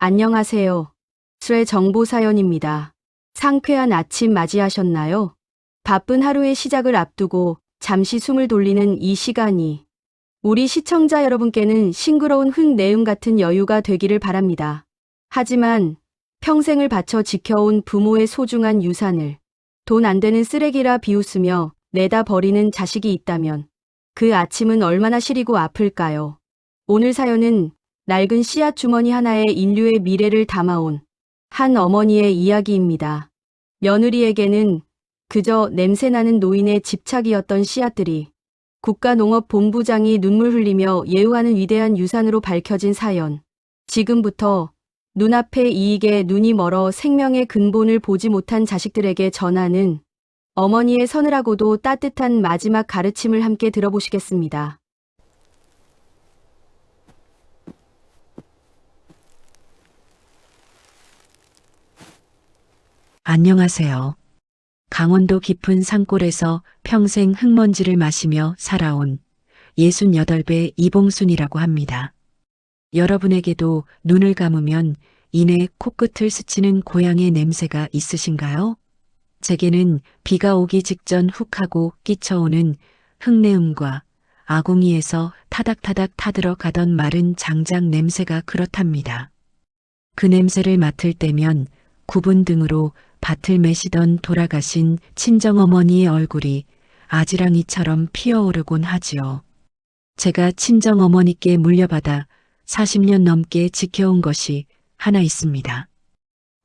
안녕하세요. 수의 정보 사연입니다. 상쾌한 아침 맞이하셨나요? 바쁜 하루의 시작을 앞두고 잠시 숨을 돌리는 이 시간이 우리 시청자 여러분께는 싱그러운 흙내음 같은 여유가 되기를 바랍니다. 하지만 평생을 바쳐 지켜온 부모의 소중한 유산을 돈 안 되는 쓰레기라 비웃으며 내다 버리는 자식이 있다면 그 아침은 얼마나 시리고 아플까요? 오늘 사연은 낡은 씨앗 주머니 하나에 인류의 미래를 담아온 한 어머니의 이야기입니다. 며느리에게는 그저 냄새나는 노인의 집착이었던 씨앗들이 국가농업본부장이 눈물 흘리며 예우하는 위대한 유산으로 밝혀진 사연. 지금부터 눈앞의 이익에 눈이 멀어 생명의 근본을 보지 못한 자식들에게 전하는 어머니의 서늘하고도 따뜻한 마지막 가르침을 함께 들어보시겠습니다. 안녕하세요. 강원도 깊은 산골에서 평생 흙먼지를 마시며 살아온 68배 이봉순이라고 합니다. 여러분에게도 눈을 감으면 이내 코끝을 스치는 고향의 냄새가 있으신가요? 제게는 비가 오기 직전 훅 하고 끼쳐오는 흙내음과 아궁이에서 타닥타닥 타들어가던 마른 장작 냄새가 그렇답니다. 그 냄새를 맡을 때면 굽은 등으로 밭을 매시던 돌아가신 친정어머니의 얼굴이 아지랑이처럼 피어오르곤 하지요. 제가 친정어머니께 물려받아 40년 넘게 지켜온 것이 하나 있습니다.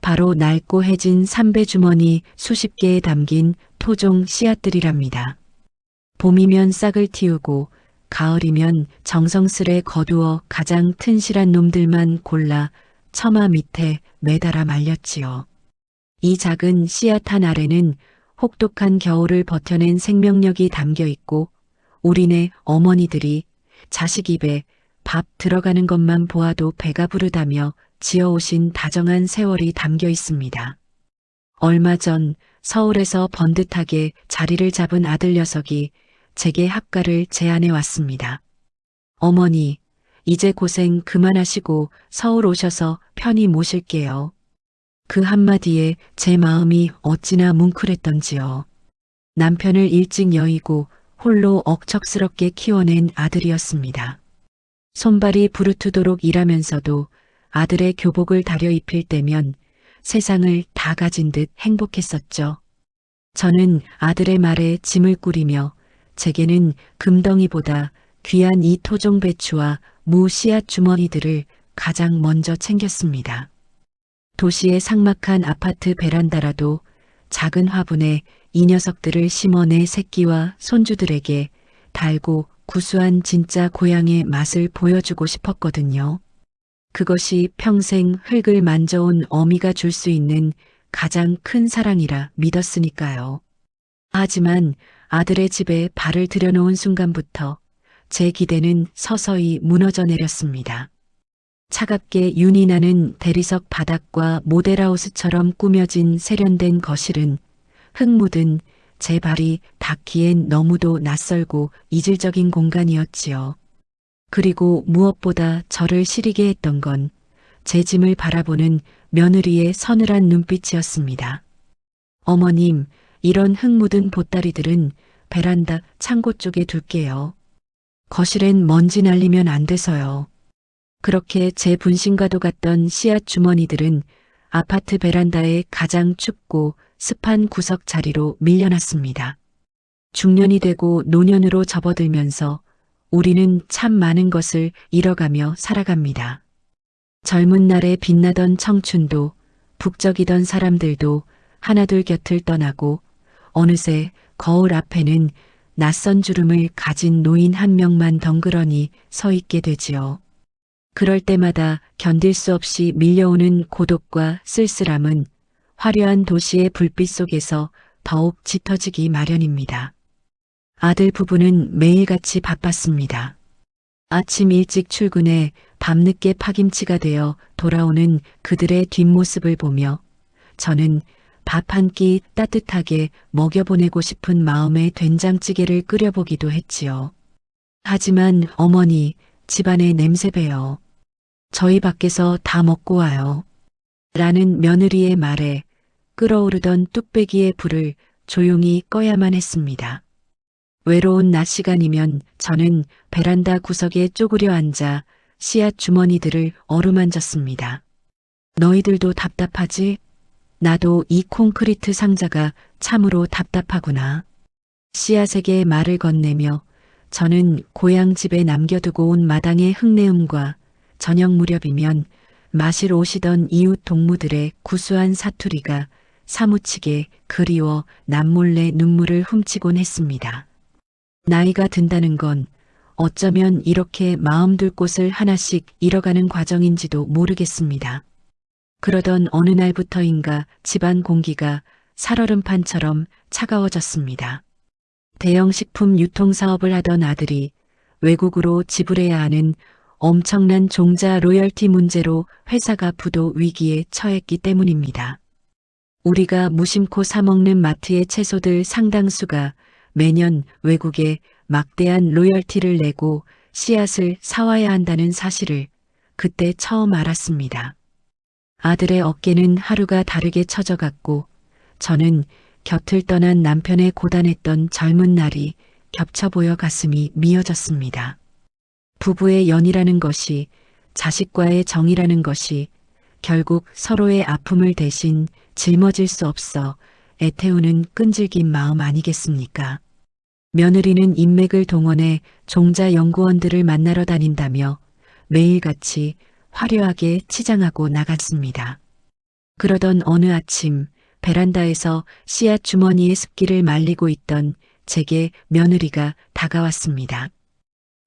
바로 낡고 해진 삼배주머니 수십 개에 담긴 토종 씨앗들이랍니다. 봄이면 싹을 틔우고 가을이면 정성스레 거두어 가장 튼실한 놈들만 골라 처마 밑에 매달아 말렸지요. 이 작은 씨앗 한 알에는 혹독한 겨울을 버텨낸 생명력이 담겨 있고 우리네 어머니들이 자식 입에 밥 들어가는 것만 보아도 배가 부르다며 지어오신 다정한 세월이 담겨 있습니다. 얼마 전 서울에서 번듯하게 자리를 잡은 아들 녀석이 제게 합가를 제안해 왔습니다. 어머니, 이제 고생 그만하시고 서울 오셔서 편히 모실게요. 그 한마디에 제 마음이 어찌나 뭉클했던지요. 남편을 일찍 여의고 홀로 억척스럽게 키워낸 아들이었습니다. 손발이 부르트도록 일하면서도 아들의 교복을 다려 입힐 때면 세상을 다 가진 듯 행복했었죠. 저는 아들의 말에 짐을 꾸리며 제게는 금덩이보다 귀한 이 토종 배추와 무 씨앗 주머니들을 가장 먼저 챙겼습니다. 도시의 삭막한 아파트 베란다라도 작은 화분에 이 녀석들을 심어 내 새끼와 손주들에게 달고 구수한 진짜 고향의 맛을 보여주고 싶었거든요. 그것이 평생 흙을 만져온 어미가 줄 수 있는 가장 큰 사랑이라 믿었으니까요. 하지만 아들의 집에 발을 들여놓은 순간부터 제 기대는 서서히 무너져 내렸습니다. 차갑게 윤이 나는 대리석 바닥과 모델하우스처럼 꾸며진 세련된 거실은 흙 묻은 제 발이 닿기엔 너무도 낯설고 이질적인 공간이었지요. 그리고 무엇보다 저를 시리게 했던 건 제 짐을 바라보는 며느리의 서늘한 눈빛이었습니다. 어머님, 이런 흙 묻은 보따리들은 베란다 창고 쪽에 둘게요. 거실엔 먼지 날리면 안 돼서요. 그렇게 제 분신과도 같던 씨앗 주머니들은 아파트 베란다의 가장 춥고 습한 구석 자리로 밀려났습니다. 중년이 되고 노년으로 접어들면서 우리는 참 많은 것을 잃어가며 살아갑니다. 젊은 날에 빛나던 청춘도 북적이던 사람들도 하나둘 곁을 떠나고 어느새 거울 앞에는 낯선 주름을 가진 노인 한 명만 덩그러니 서 있게 되지요. 그럴 때마다 견딜 수 없이 밀려오는 고독과 쓸쓸함은 화려한 도시의 불빛 속에서 더욱 짙어지기 마련입니다. 아들 부부는 매일같이 바빴습니다. 아침 일찍 출근해 밤늦게 파김치가 되어 돌아오는 그들의 뒷모습을 보며 저는 밥 한 끼 따뜻하게 먹여보내고 싶은 마음에 된장찌개를 끓여보기도 했지요. 하지만 어머니, 집안에 냄새 배요. 저희 밖에서 다 먹고 와요. 라는 며느리의 말에 끓어오르던 뚝배기의 불을 조용히 꺼야만 했습니다. 외로운 낮 시간이면 저는 베란다 구석에 쪼그려 앉아 씨앗 주머니들을 어루만졌습니다. 너희들도 답답하지? 나도 이 콘크리트 상자가 참으로 답답하구나. 씨앗에게 말을 건네며 저는 고향 집에 남겨두고 온 마당의 흙내음과 저녁 무렵이면 마시러 오시던 이웃 동무들의 구수한 사투리가 사무치게 그리워 남몰래 눈물을 훔치곤 했습니다. 나이가 든다는 건 어쩌면 이렇게 마음 둘 곳을 하나씩 잃어가는 과정인지도 모르겠습니다. 그러던 어느 날부터인가 집안 공기가 살얼음판처럼 차가워졌습니다. 대형 식품 유통사업을 하던 아들이 외국으로 지불해야 하는 엄청난 종자 로열티 문제로 회사가 부도 위기에 처했기 때문입니다. 우리가 무심코 사먹는 마트의 채소들 상당수가 매년 외국에 막대한 로열티를 내고 씨앗을 사와야 한다는 사실을 그때 처음 알았습니다. 아들의 어깨는 하루가 다르게 처져갔고 저는 곁을 떠난 남편의 고단했던 젊은 날이 겹쳐 보여 가슴이 미어졌습니다. 부부의 연이라는 것이, 자식과의 정이라는 것이 결국 서로의 아픔을 대신 짊어질 수 없어 애태우는 끈질긴 마음 아니겠습니까? 며느리는 인맥을 동원해 종자 연구원들을 만나러 다닌다며 매일같이 화려하게 치장하고 나갔습니다. 그러던 어느 아침 베란다에서 씨앗 주머니의 습기를 말리고 있던 제게 며느리가 다가왔습니다.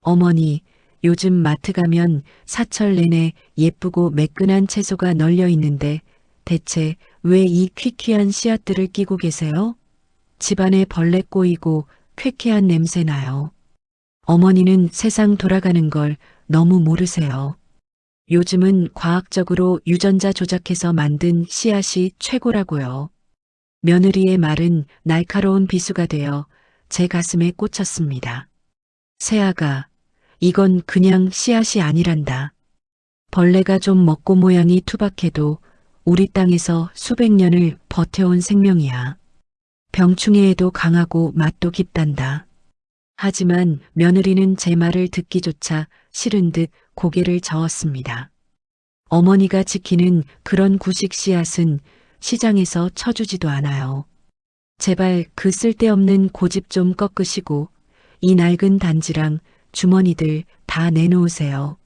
어머니, 요즘 마트 가면 사철 내내 예쁘고 매끈한 채소가 널려 있는데 대체 왜 이 퀴퀴한 씨앗들을 끼고 계세요? 집안에 벌레 꼬이고 쾌쾌한 냄새 나요. 어머니는 세상 돌아가는 걸 너무 모르세요. 요즘은 과학적으로 유전자 조작해서 만든 씨앗이 최고라고요. 며느리의 말은 날카로운 비수가 되어 제 가슴에 꽂혔습니다. 새아가, 이건 그냥 씨앗이 아니란다. 벌레가 좀 먹고 모양이 투박해도 우리 땅에서 수백 년을 버텨온 생명이야. 병충해에도 강하고 맛도 깊단다. 하지만 며느리는 제 말을 듣기조차 싫은 듯 고개를 저었습니다. 어머니가 지키는 그런 구식 씨앗은 시장에서 쳐주지도 않아요. 제발 그 쓸데없는 고집 좀 꺾으시고 이 낡은 단지랑 주머니들 다 내놓으세요.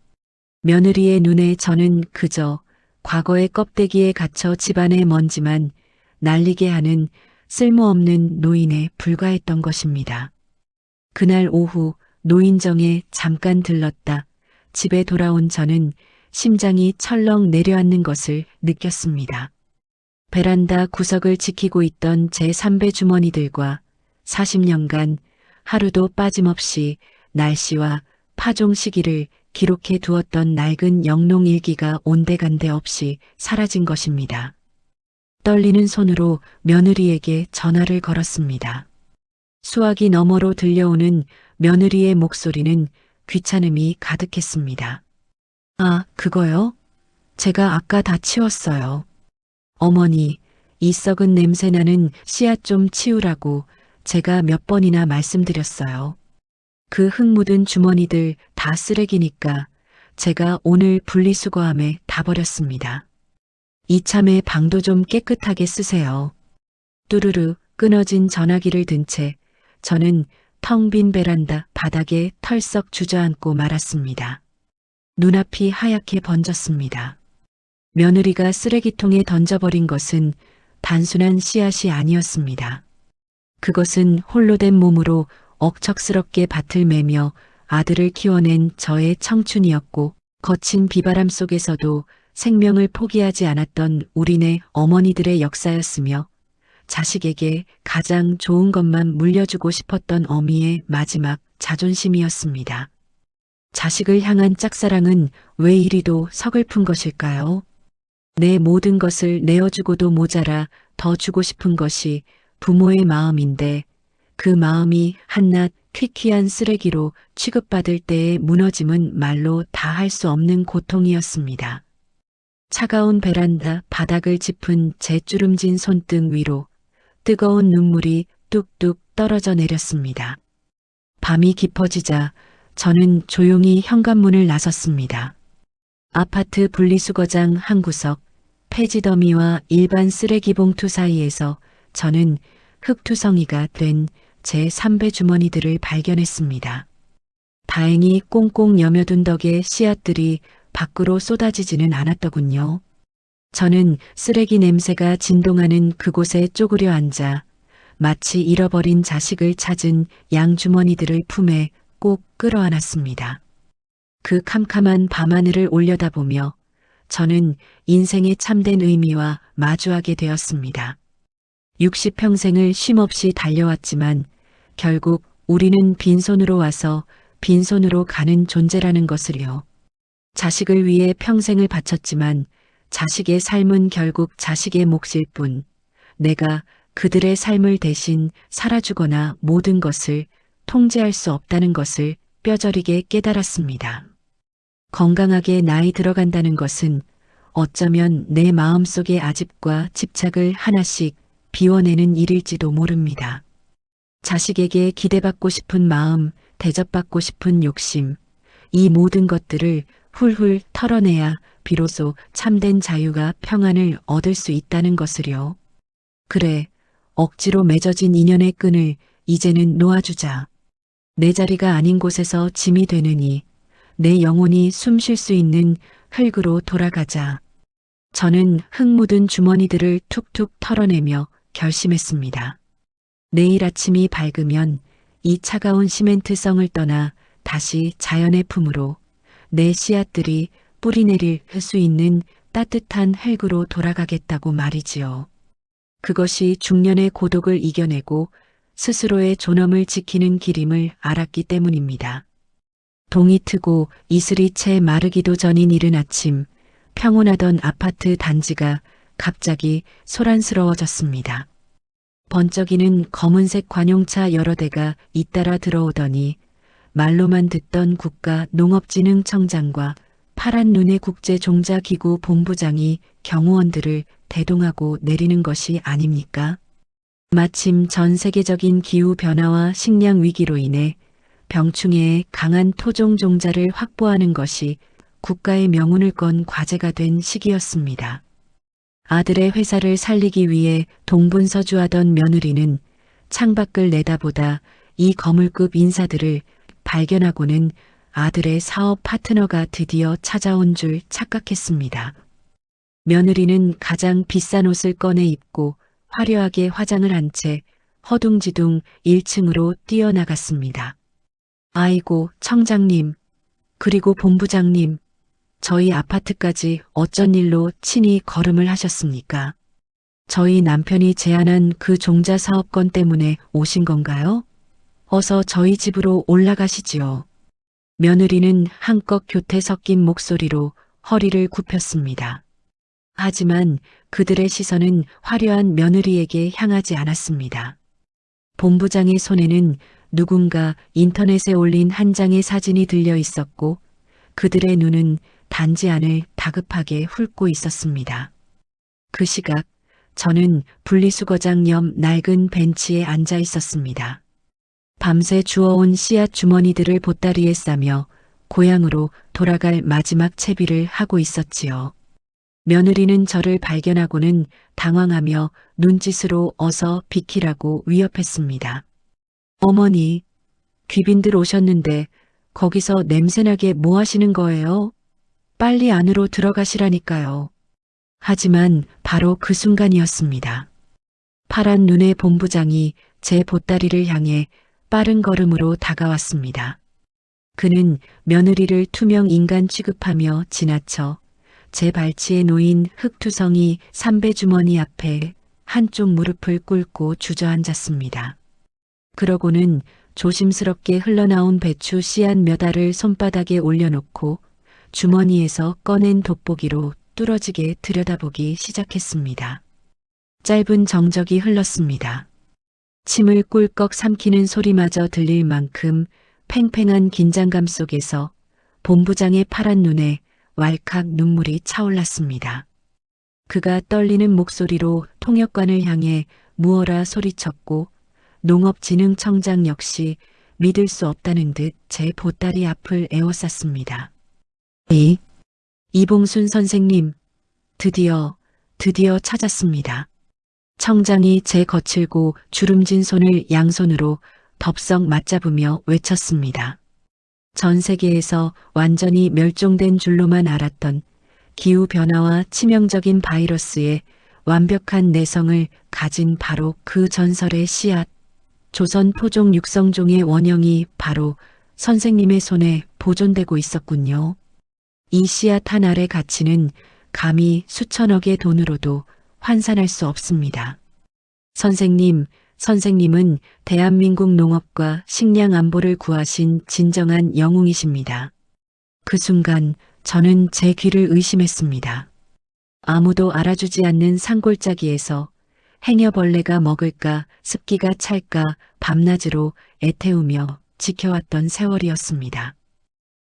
며느리의 눈에 저는 그저 과거의 껍데기에 갇혀 집안의 먼지만 날리게 하는 쓸모없는 노인에 불과했던 것입니다. 그날 오후 노인정에 잠깐 들렀다 집에 돌아온 저는 심장이 철렁 내려앉는 것을 느꼈습니다. 베란다 구석을 지키고 있던 제 3배 주머니들과 40년간 하루도 빠짐없이 날씨와 파종 시기를 기록해 두었던 낡은 영농일기가 온데간데 없이 사라진 것입니다. 떨리는 손으로 며느리에게 전화를 걸었습니다. 수화기 너머로 들려오는 며느리의 목소리는 귀찮음이 가득했습니다. 아, 그거요? 제가 아까 다 치웠어요. 어머니, 이 썩은 냄새나는 씨앗 좀 치우라고 제가 몇 번이나 말씀드렸어요. 그 흙 묻은 주머니들 다 쓰레기니까 제가 오늘 분리수거함에 다 버렸습니다. 이참에 방도 좀 깨끗하게 쓰세요. 뚜루루 끊어진 전화기를 든 채 저는 텅 빈 베란다 바닥에 털썩 주저앉고 말았습니다. 눈앞이 하얗게 번졌습니다. 며느리가 쓰레기통에 던져버린 것은 단순한 씨앗이 아니었습니다. 그것은 홀로 된 몸으로 억척스럽게 밭을 매며 아들을 키워낸 저의 청춘이었고 거친 비바람 속에서도 생명을 포기하지 않았던 우리네 어머니들의 역사였으며 자식에게 가장 좋은 것만 물려주고 싶었던 어미의 마지막 자존심이었습니다. 자식을 향한 짝사랑은 왜 이리도 서글픈 것일까요? 내 모든 것을 내어주고도 모자라 더 주고 싶은 것이 부모의 마음인데 그 마음이 한낱 퀴퀴한 쓰레기로 취급받을 때의 무너짐은 말로 다 할 수 없는 고통이었습니다. 차가운 베란다 바닥을 짚은 제 주름진 손등 위로 뜨거운 눈물이 뚝뚝 떨어져 내렸습니다. 밤이 깊어지자 저는 조용히 현관문을 나섰습니다. 아파트 분리수거장 한 구석, 폐지 더미와 일반 쓰레기 봉투 사이에서 저는 흙투성이가 된 제 3배 주머니들을 발견했습니다. 다행히 꽁꽁 여며둔 덕에 씨앗들이 밖으로 쏟아지지는 않았더군요. 저는 쓰레기 냄새가 진동하는 그곳에 쪼그려 앉아 마치 잃어버린 자식을 찾은 양주머니들을 품에 꼭 끌어안았습니다. 그 캄캄한 밤하늘을 올려다보며 저는 인생의 참된 의미와 마주하게 되었습니다. 60평생을 쉼없이 달려왔지만 결국 우리는 빈손으로 와서 빈손으로 가는 존재라는 것을요. 자식을 위해 평생을 바쳤지만 자식의 삶은 결국 자식의 몫일 뿐 내가 그들의 삶을 대신 살아주거나 모든 것을 통제할 수 없다는 것을 뼈저리게 깨달았습니다. 건강하게 나이 들어간다는 것은 어쩌면 내 마음속의 아집과 집착을 하나씩 비워내는 일일지도 모릅니다. 자식에게 기대받고 싶은 마음, 대접받고 싶은 욕심, 이 모든 것들을 훌훌 털어내야 비로소 참된 자유가 평안을 얻을 수 있다는 것을요. 그래, 억지로 맺어진 인연의 끈을 이제는 놓아주자. 내 자리가 아닌 곳에서 짐이 되느니 내 영혼이 숨 쉴 수 있는 흙으로 돌아가자. 저는 흙 묻은 주머니들을 툭툭 털어내며 결심했습니다. 내일 아침이 밝으면 이 차가운 시멘트성을 떠나 다시 자연의 품으로 내 씨앗들이 뿌리내릴 수 있는 따뜻한 흙으로 돌아가겠다고 말이지요. 그것이 중년의 고독을 이겨내고 스스로의 존엄을 지키는 길임을 알았기 때문입니다. 동이 트고 이슬이 채 마르기도 전인 이른 아침, 평온하던 아파트 단지가 갑자기 소란스러워졌습니다. 번쩍이는 검은색 관용차 여러 대가 잇따라 들어오더니 말로만 듣던 국가농업진흥청장과 파란 눈의 국제종자기구 본부장이 경호원들을 대동하고 내리는 것이 아닙니까? 마침 전 세계적인 기후변화와 식량 위기로 인해 병충해의 강한 토종 종자를 확보하는 것이 국가의 명운을 건 과제가 된 시기였습니다. 아들의 회사를 살리기 위해 동분서주하던 며느리는 창밖을 내다보다 이 거물급 인사들을 발견하고는 아들의 사업 파트너가 드디어 찾아온 줄 착각했습니다. 며느리는 가장 비싼 옷을 꺼내 입고 화려하게 화장을 한 채 허둥지둥 1층으로 뛰어나갔습니다. 아이고, 청장님, 그리고 본부장님, 저희 아파트까지 어쩐 일로 친히 걸음을 하셨습니까? 저희 남편이 제안한 그 종자 사업권 때문에 오신 건가요? 어서 저희 집으로 올라가시지요. 며느리는 한껏 교태 섞인 목소리로 허리를 굽혔습니다. 하지만 그들의 시선은 화려한 며느리에게 향하지 않았습니다. 본부장의 손에는 누군가 인터넷에 올린 한 장의 사진이 들려 있었고 그들의 눈은 단지 안을 다급하게 훑고 있었습니다. 그 시각 저는 분리수거장 옆 낡은 벤치에 앉아 있었습니다. 밤새 주워온 씨앗 주머니들을 보따리에 싸며 고향으로 돌아갈 마지막 채비를 하고 있었지요. 며느리는 저를 발견하고는 당황하며 눈짓으로 어서 비키라고 위협했습니다. 어머니, 귀빈들 오셨는데 거기서 냄새나게 뭐 하시는 거예요? 빨리 안으로 들어가시라니까요. 하지만 바로 그 순간이었습니다. 파란 눈의 본부장이 제 보따리를 향해 빠른 걸음으로 다가왔습니다. 그는 며느리를 투명 인간 취급하며 지나쳐 제 발치에 놓인 흙투성이 삼배 주머니 앞에 한쪽 무릎을 꿇고 주저앉았습니다. 그러고는 조심스럽게 흘러나온 배추 씨앗 몇 알을 손바닥에 올려놓고 주머니에서 꺼낸 돋보기로 뚫어지게 들여다보기 시작했습니다. 짧은 정적이 흘렀습니다. 침을 꿀꺽 삼키는 소리마저 들릴 만큼 팽팽한 긴장감 속에서 본부장의 파란 눈에 왈칵 눈물이 차올랐습니다. 그가 떨리는 목소리로 통역관을 향해 무어라 소리쳤고 농업진흥청장 역시 믿을 수 없다는 듯 제 보따리 앞을 에워쌌습니다. 이봉순 선생님, 드디어 찾았습니다. 청장이 제 거칠고 주름진 손을 양손으로 덥석 맞잡으며 외쳤습니다. 전 세계에서 완전히 멸종된 줄로만 알았던 기후변화와 치명적인 바이러스의 완벽한 내성을 가진 바로 그 전설의 씨앗, 조선 토종 육성종의 원형이 바로 선생님의 손에 보존되고 있었군요. 이 씨앗 한 알의 가치는 감히 수천억의 돈으로도 환산할 수 없습니다. 선생님은 대한민국 농업과 식량 안보를 구하신 진정한 영웅이십니다. 그 순간 저는 제 귀를 의심했습니다. 아무도 알아주지 않는 산골짜기에서 행여벌레가 먹을까 습기가 찰까 밤낮으로 애태우며 지켜왔던 세월이었습니다.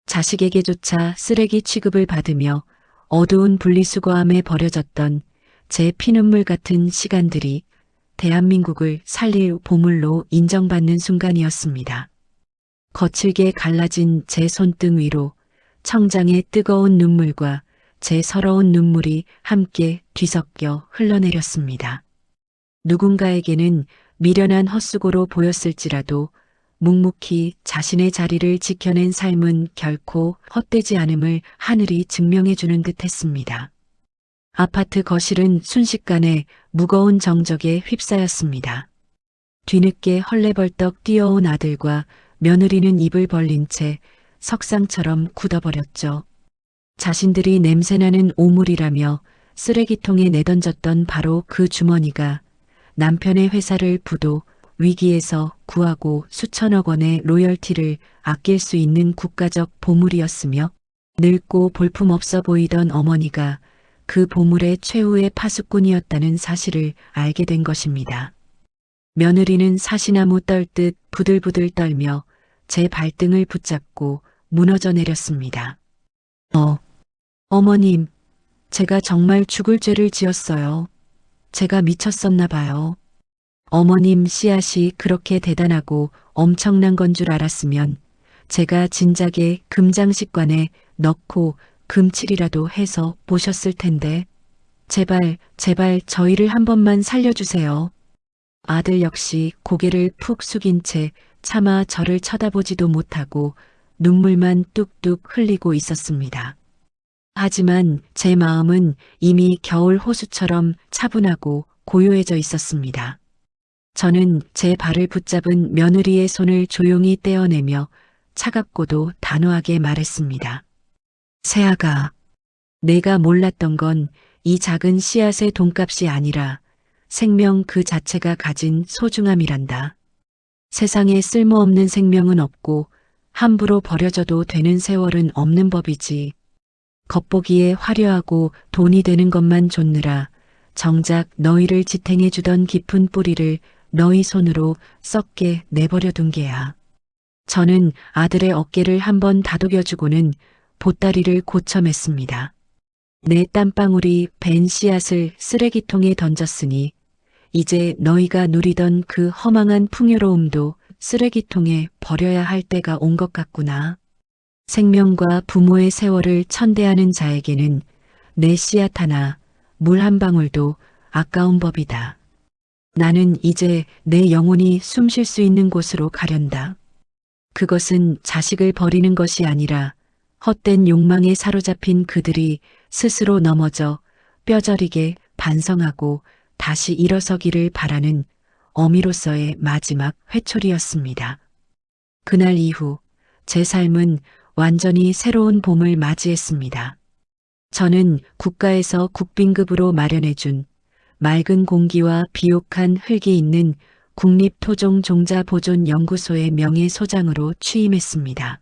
자식에게조차 쓰레기 취급을 받으며 어두운 분리수거함에 버려졌던 제 피눈물 같은 시간들이 대한민국을 살릴 보물로 인정받는 순간이었습니다. 거칠게 갈라진 제 손등 위로 청장의 뜨거운 눈물과 제 서러운 눈물이 함께 뒤섞여 흘러내렸습니다. 누군가에게는 미련한 헛수고로 보였을지라도 묵묵히 자신의 자리를 지켜낸 삶은 결코 헛되지 않음을 하늘이 증명해주는 듯했습니다. 아파트 거실은 순식간에 무거운 정적에 휩싸였습니다. 뒤늦게 헐레벌떡 뛰어온 아들과 며느리는 입을 벌린 채 석상처럼 굳어버렸죠. 자신들이 냄새나는 오물이라며 쓰레기통에 내던졌던 바로 그 주머니가 남편의 회사를 부도 위기에서 구하고 수천억 원의 로열티를 아낄 수 있는 국가적 보물이었으며 늙고 볼품없어 보이던 어머니가 그 보물의 최후의 파수꾼이었다는 사실을 알게 된 것입니다. 며느리는 사시나무 떨듯 부들부들 떨며 제 발등을 붙잡고 무너져 내렸습니다. 어머님, 제가 정말 죽을 죄를 지었어요. 제가 미쳤었나 봐요. 어머님 씨앗이 그렇게 대단하고 엄청난 건 줄 알았으면 제가 진작에 금장식관에 넣고 금칠이라도 해서 보셨을 텐데 제발 저희를 한 번만 살려주세요. 아들 역시 고개를 푹 숙인 채 차마 저를 쳐다보지도 못하고 눈물만 뚝뚝 흘리고 있었습니다. 하지만 제 마음은 이미 겨울 호수처럼 차분하고 고요해져 있었습니다. 저는 제 발을 붙잡은 며느리의 손을 조용히 떼어내며 차갑고도 단호하게 말했습니다. 새아가, 내가 몰랐던 건 이 작은 씨앗의 돈값이 아니라 생명 그 자체가 가진 소중함이란다. 세상에 쓸모없는 생명은 없고 함부로 버려져도 되는 세월은 없는 법이지. 겉보기에 화려하고 돈이 되는 것만 좇느라 정작 너희를 지탱해주던 깊은 뿌리를 너희 손으로 썩게 내버려 둔 게야. 저는 아들의 어깨를 한번 다독여주고는 보따리를 고쳐맸습니다. 내 땀방울이 벤 씨앗을 쓰레기통에 던졌으니 이제 너희가 누리던 그 허망한 풍요로움도 쓰레기통에 버려야 할 때가 온 것 같구나. 생명과 부모의 세월을 천대하는 자에게는 내 씨앗 하나, 물 한 방울도 아까운 법이다. 나는 이제 내 영혼이 숨 쉴 수 있는 곳으로 가련다. 그것은 자식을 버리는 것이 아니라 헛된 욕망에 사로잡힌 그들이 스스로 넘어져 뼈저리게 반성하고 다시 일어서기를 바라는 어미로서의 마지막 회초리였습니다. 그날 이후 제 삶은 완전히 새로운 봄을 맞이했습니다. 저는 국가에서 국빈급으로 마련해준 맑은 공기와 비옥한 흙이 있는 국립토종종자보존연구소의 명예소장으로 취임했습니다.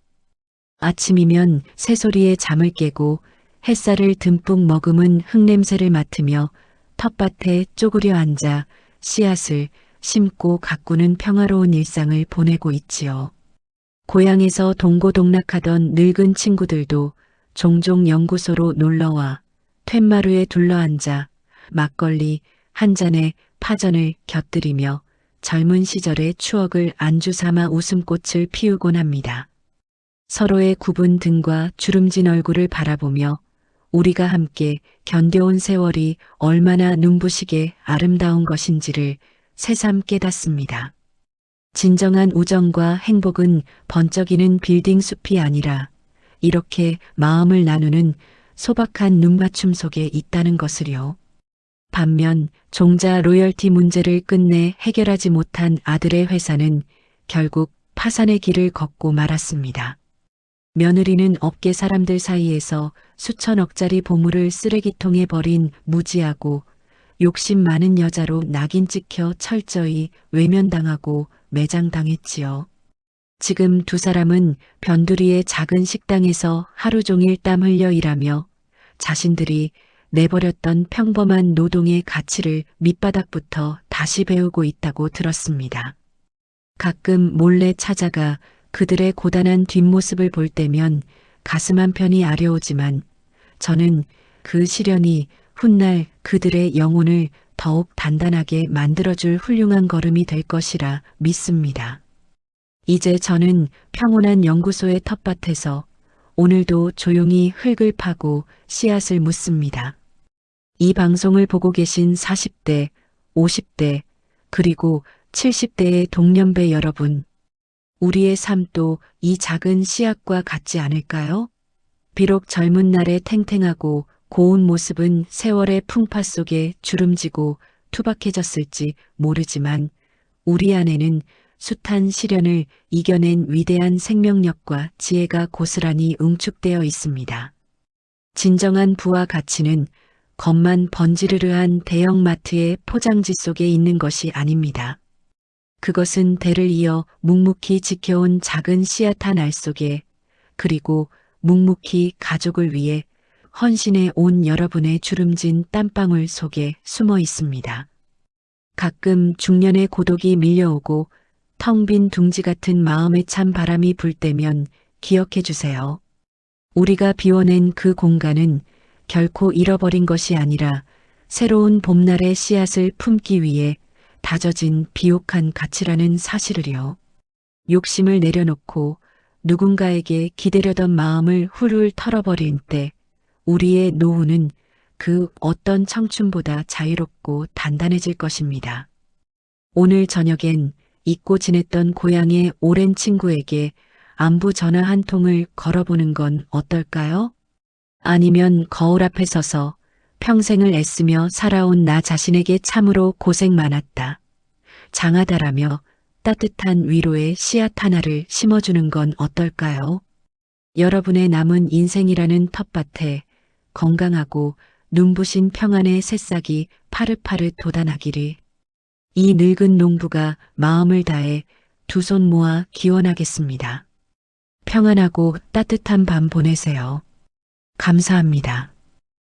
아침이면 새소리에 잠을 깨고 햇살을 듬뿍 머금은 흙냄새를 맡으며 텃밭에 쪼그려 앉아 씨앗을 심고 가꾸는 평화로운 일상을 보내고 있지요. 고향에서 동고동락하던 늙은 친구들도 종종 연구소로 놀러와 툇마루에 둘러앉아 막걸리 한 잔에 파전을 곁들이며 젊은 시절의 추억을 안주 삼아 웃음꽃을 피우곤 합니다. 서로의 굽은 등과 주름진 얼굴을 바라보며 우리가 함께 견뎌온 세월이 얼마나 눈부시게 아름다운 것인지를 새삼 깨닫습니다. 진정한 우정과 행복은 번쩍이는 빌딩 숲이 아니라 이렇게 마음을 나누는 소박한 눈맞춤 속에 있다는 것을요. 반면 종자 로열티 문제를 끝내 해결하지 못한 아들의 회사는 결국 파산의 길을 걷고 말았습니다. 며느리는 업계 사람들 사이에서 수천억짜리 보물을 쓰레기통에 버린 무지하고 욕심 많은 여자로 낙인 찍혀 철저히 외면당하고 매장당했지요. 지금 두 사람은 변두리의 작은 식당에서 하루 종일 땀 흘려 일하며 자신들이 내버렸던 평범한 노동의 가치를 밑바닥부터 다시 배우고 있다고 들었습니다. 가끔 몰래 찾아가 그들의 고단한 뒷모습을 볼 때면 가슴 한편이 아려오지만 저는 그 시련이 훗날 그들의 영혼을 더욱 단단하게 만들어줄 훌륭한 걸음이 될 것이라 믿습니다. 이제 저는 평온한 연구소의 텃밭에서 오늘도 조용히 흙을 파고 씨앗을 묻습니다. 이 방송을 보고 계신 40대, 50대, 그리고 70대의 동년배 여러분, 우리의 삶도 이 작은 씨앗과 같지 않을까요? 비록 젊은 날의 탱탱하고 고운 모습은 세월의 풍파 속에 주름지고 투박해졌을지 모르지만 우리 안에는 숱한 시련을 이겨낸 위대한 생명력과 지혜가 고스란히 응축되어 있습니다. 진정한 부와 가치는 겉만 번지르르한 대형마트의 포장지 속에 있는 것이 아닙니다. 그것은 대를 이어 묵묵히 지켜온 작은 씨앗 한 알 속에 그리고 묵묵히 가족을 위해 헌신해 온 여러분의 주름진 땀방울 속에 숨어 있습니다. 가끔 중년의 고독이 밀려오고 텅 빈 둥지 같은 마음에 찬 바람이 불 때면 기억해 주세요. 우리가 비워낸 그 공간은 결코 잃어버린 것이 아니라 새로운 봄날의 씨앗을 품기 위해 다져진 비옥한 가치라는 사실을요. 욕심을 내려놓고 누군가에게 기대려던 마음을 훌훌 털어버린 때 우리의 노후는 그 어떤 청춘보다 자유롭고 단단해질 것입니다. 오늘 저녁엔 잊고 지냈던 고향의 오랜 친구에게 안부 전화 한 통을 걸어보는 건 어떨까요? 아니면 거울 앞에 서서 평생을 애쓰며 살아온 나 자신에게 참으로 고생 많았다. 장하다라며 따뜻한 위로의 씨앗 하나를 심어주는 건 어떨까요? 여러분의 남은 인생이라는 텃밭에 건강하고 눈부신 평안의 새싹이 파릇파릇 돋아나기를 이 늙은 농부가 마음을 다해 두 손 모아 기원하겠습니다. 평안하고 따뜻한 밤 보내세요. 감사합니다.